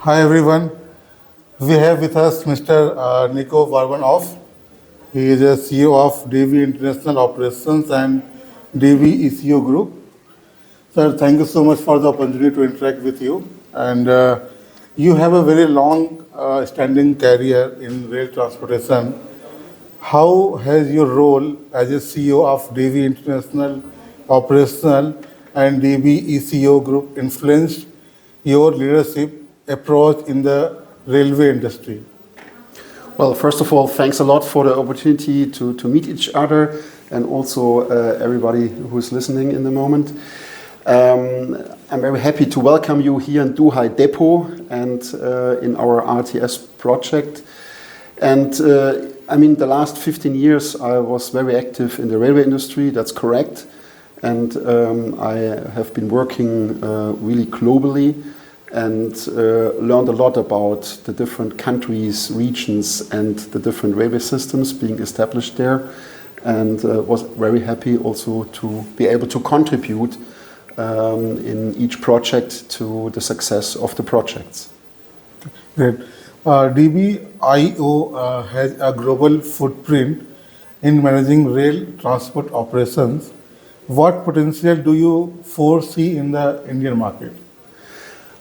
Hi everyone. We have with us Mr. Niko Warbanoff. He is a CEO of DV International Operations and DV E.C.O Group. Sir, thank you so much for the opportunity to interact with you. And you have a very long standing career in rail transportation. How has your role as a CEO of DV International Operational and DV E.C.O Group influenced your leadership approach in the railway industry? Well, first of all, thanks a lot for the opportunity to meet each other and also everybody who's listening in the moment. I'm very happy to welcome you here in Duhai Depot and in our RTS project. And I mean, the last 15 years I was very active in the railway industry, that's correct. And I have been working really globally and learned a lot about the different countries, regions and the different railway systems being established there, and was very happy also to be able to contribute in each project to the success of the projects. Great. DBIO has a global footprint in managing rail transport operations. What potential do you foresee in the Indian market?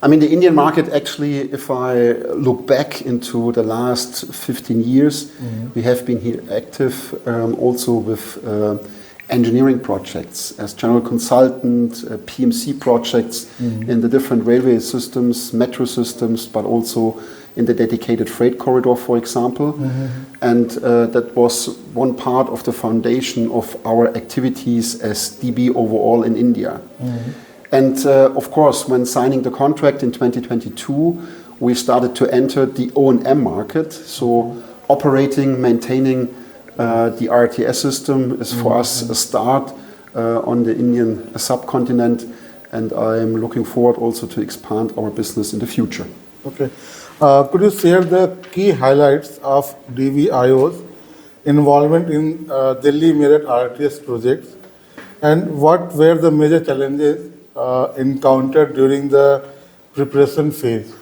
I mean, the Indian market, actually, if I look back into the last 15 years, we have been here active also with engineering projects as general consultant, PMC projects in the different railway systems, metro systems, but also in the dedicated freight corridor, for example. And that was one part of the foundation of our activities as DB overall in India. And of course, when signing the contract in 2022, we started to enter the O&M market. So operating, maintaining the RTS system is for us a start on the Indian subcontinent. And I'm looking forward also to expand our business in the future. Okay. Could you share the key highlights of DVIO's involvement in Delhi-Meerut RRTS projects, and what were the major challenges encountered during the preparation phase?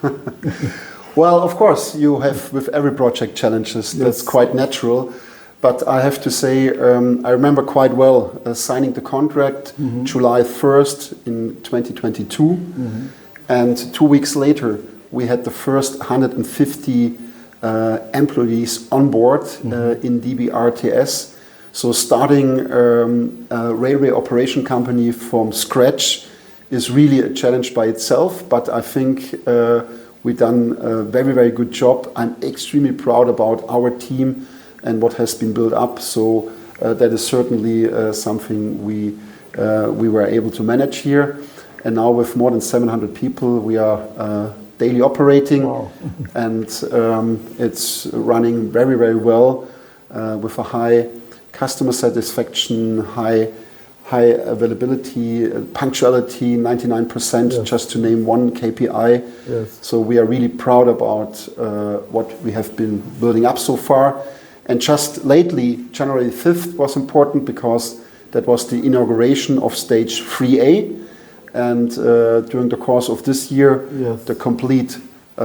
Well, of course, you have with every project challenges. That's quite natural. But I have to say, I remember quite well signing the contract July 1st in 2022. And 2 weeks later, we had the first 150 employees on board in DB-RTS. So starting a railway operation company from scratch is really a challenge by itself. But I think we've done a very, very good job. I'm extremely proud about our team and what has been built up. So that is certainly something we were able to manage here. And now with more than 700 people, we are daily operating. Wow. And it's running very, very well with a high customer satisfaction, high availability, punctuality, 99%, just to name one KPI. So we are really proud about what we have been building up so far. And just lately, January 5th was important because that was the inauguration of stage 3A. And during the course of this year, the complete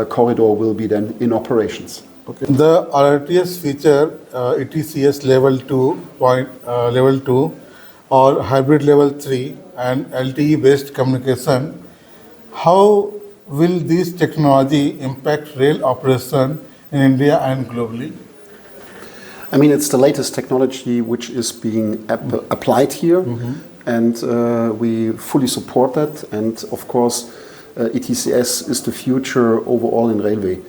corridor will be then in operations. Okay. The RRTS feature ETCS level 2 or hybrid level 3 and LTE based communication. How will this technology impact rail operation in India and globally? I mean, it's the latest technology which is being applied here. And we fully support that. And of course, ETCS is the future overall in railway.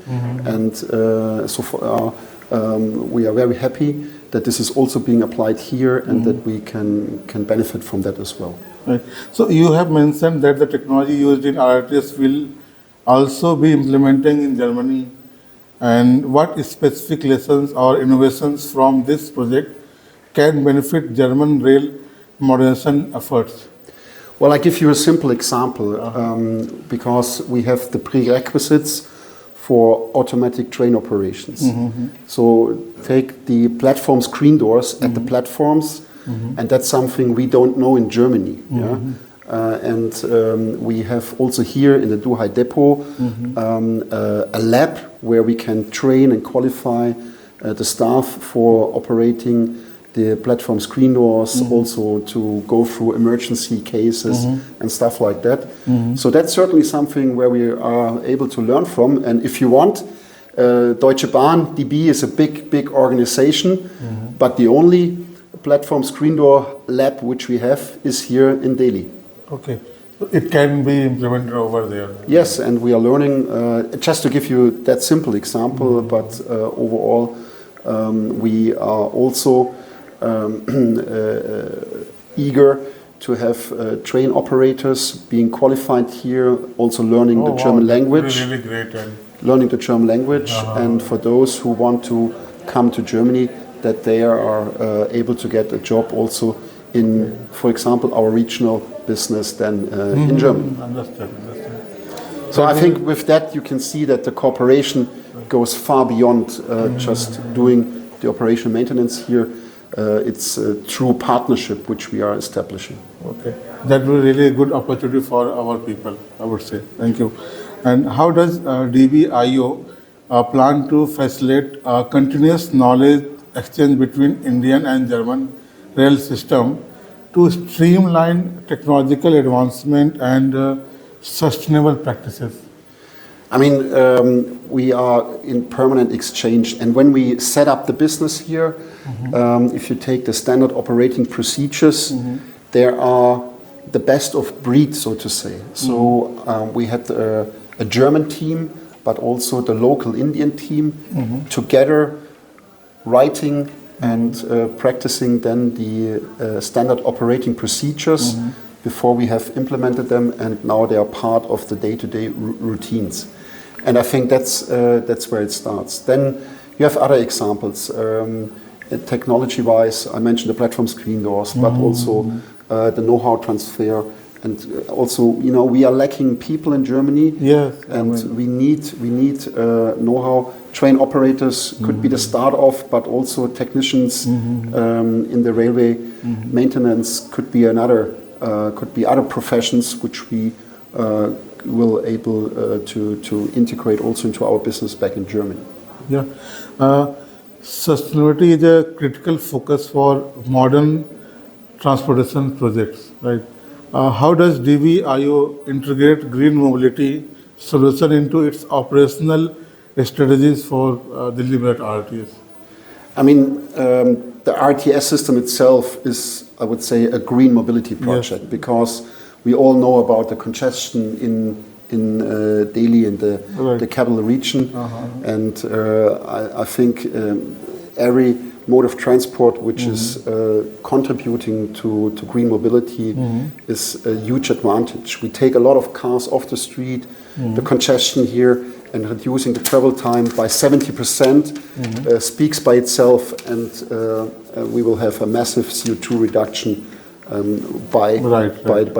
And so far, we are very happy that this is also being applied here and that we can benefit from that as well. Right. So you have mentioned that the technology used in RRTS will also be implementing in Germany. And what specific lessons or innovations from this project can benefit German rail modernization efforts? Well, I give you a simple example because we have the prerequisites for automatic train operations. So take the platform screen doors at the platforms, and that's something we don't know in Germany. And we have also here in the Duhai depot a lab where we can train and qualify the staff for operating the platform screen doors, also to go through emergency cases and stuff like that. So that's certainly something where we are able to learn from. And if you want, Deutsche Bahn DB is a big organization, but the only platform screen door lab which we have is here in Delhi. Okay. So it can be implemented over there. Yes, and we are learning, just to give you that simple example, but overall we are also eager to have train operators being qualified here, also learning the German language. Really great. Learning the German language, and for those who want to come to Germany, that they are able to get a job also in, for example, our regional business then in Germany. Understood. So I think with that you can see that the cooperation goes far beyond just doing the operation maintenance here. It's a true partnership which we are establishing. Okay, that will really a good opportunity for our people, I would say. Thank you. And how does DBIO plan to facilitate continuous knowledge exchange between Indian and German rail system to streamline technological advancement and sustainable practices? I mean, we are in permanent exchange, and when we set up the business here, if you take the standard operating procedures, there are the best of breed, so to say. So we had a German team, but also the local Indian team together writing and practicing then the standard operating procedures before we have implemented them, and now they are part of the day-to-day routines. And I think that's where it starts. Then you have other examples. Technology-wise, I mentioned the platform screen doors, but also the know-how transfer. And also, you know, we are lacking people in Germany, and we need know-how. Train operators could be the start of, but also technicians in the railway maintenance could be other professions which we will able to integrate also into our business back in Germany. Yeah, sustainability is a critical focus for modern transportation projects, right? How does DBIO integrate green mobility solution into its operational strategies for Delhi-Meerut RRTS? I mean, the RTS system itself is, I would say, a green mobility project, because we all know about the congestion in Delhi and the capital region, and I think every mode of transport which is contributing to green mobility is a huge advantage. We take a lot of cars off the street, the congestion here and reducing the travel time by 70% speaks by itself, and we will have a massive CO2 reduction by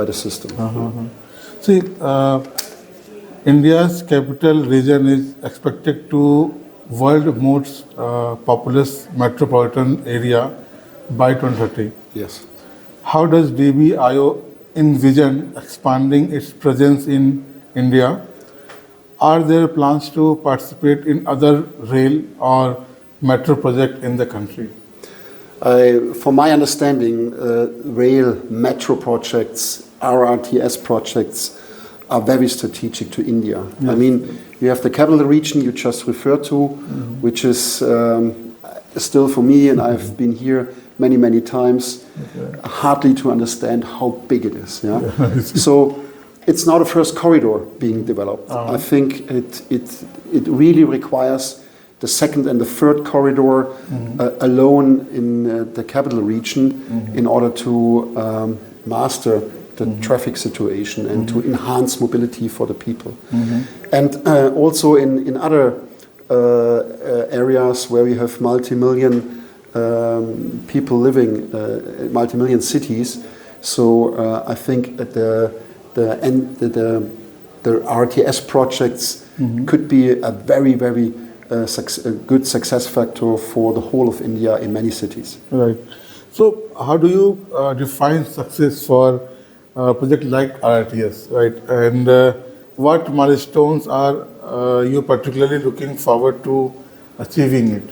the system. See, India's capital region is expected to world most populous metropolitan area by 2030. Yes. How does DBIO envision expanding its presence in India? Are there plans to participate in other rail or metro projects in the country? From my understanding, rail metro projects, RRTS projects are very strategic to India. Yes. I mean, you have the capital region you just referred to, which is still for me, and I've been here many times, hardly to understand how big it is. Yeah? So it's now the first corridor being developed. I think it really requires the second and the third corridor alone in the capital region in order to master the traffic situation and to enhance mobility for the people. And also in other areas where we have multi-million people living, multi-million cities. So I think the RTS projects could be a very good success factor for the whole of India in many cities. Right. So how do you define success for project like RRTS, right? And what milestones are you particularly looking forward to achieving it?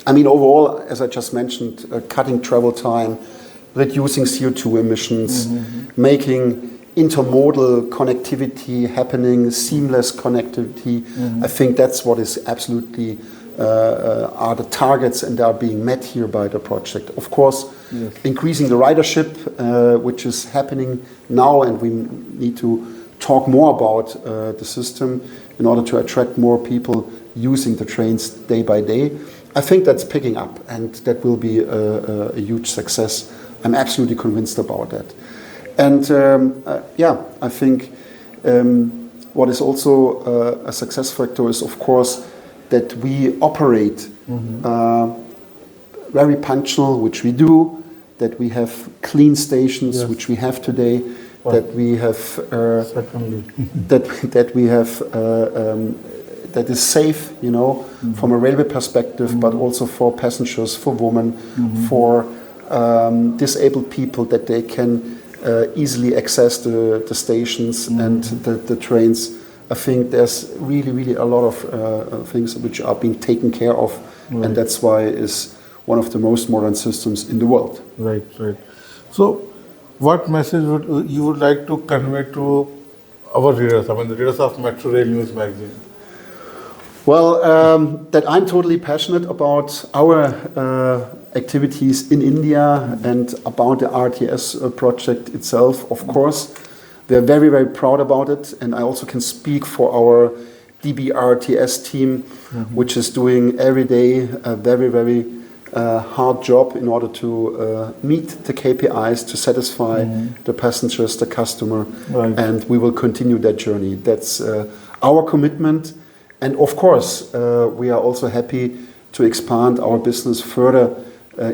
I mean, overall, as I just mentioned, cutting travel time, reducing CO2 emissions, making intermodal connectivity happening, seamless connectivity. I think that's what is absolutely are the targets and are being met here by the project. Of course, increasing the ridership, which is happening now, and we need to talk more about the system in order to attract more people using the trains day by day. I think that's picking up, and that will be a huge success. I'm absolutely convinced about that. And I think what is also a success factor is, of course, that we operate very punctual, which we do, that we have clean stations, which we have today, that we have that we have that is safe, you know, from a railway perspective, but also for passengers, for women, for disabled people, that they can easily access the stations and the trains. I think there's really a lot of things which are being taken care of, and that's why it's one of the most modern systems in the world. Right. So, what message would you like to convey to our readers? I mean, the readers of Metro Rail News magazine. Well, that I'm totally passionate about our activities in India and about the RTS project itself, of course. We are very proud about it, and I also can speak for our DB-RTS team, which is doing every day a very hard job in order to meet the KPIs, to satisfy the passengers, the customer, and we will continue that journey. That's our commitment. And of course, we are also happy to expand our business further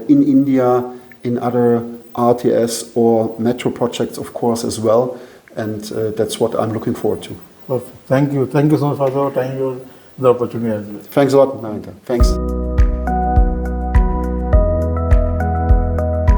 in India, in other RTS or metro projects, of course, as well. And that's what I'm looking forward to. Perfect. Thank you so much for the time, the opportunity as well. Thanks a lot, Narendra. Thanks.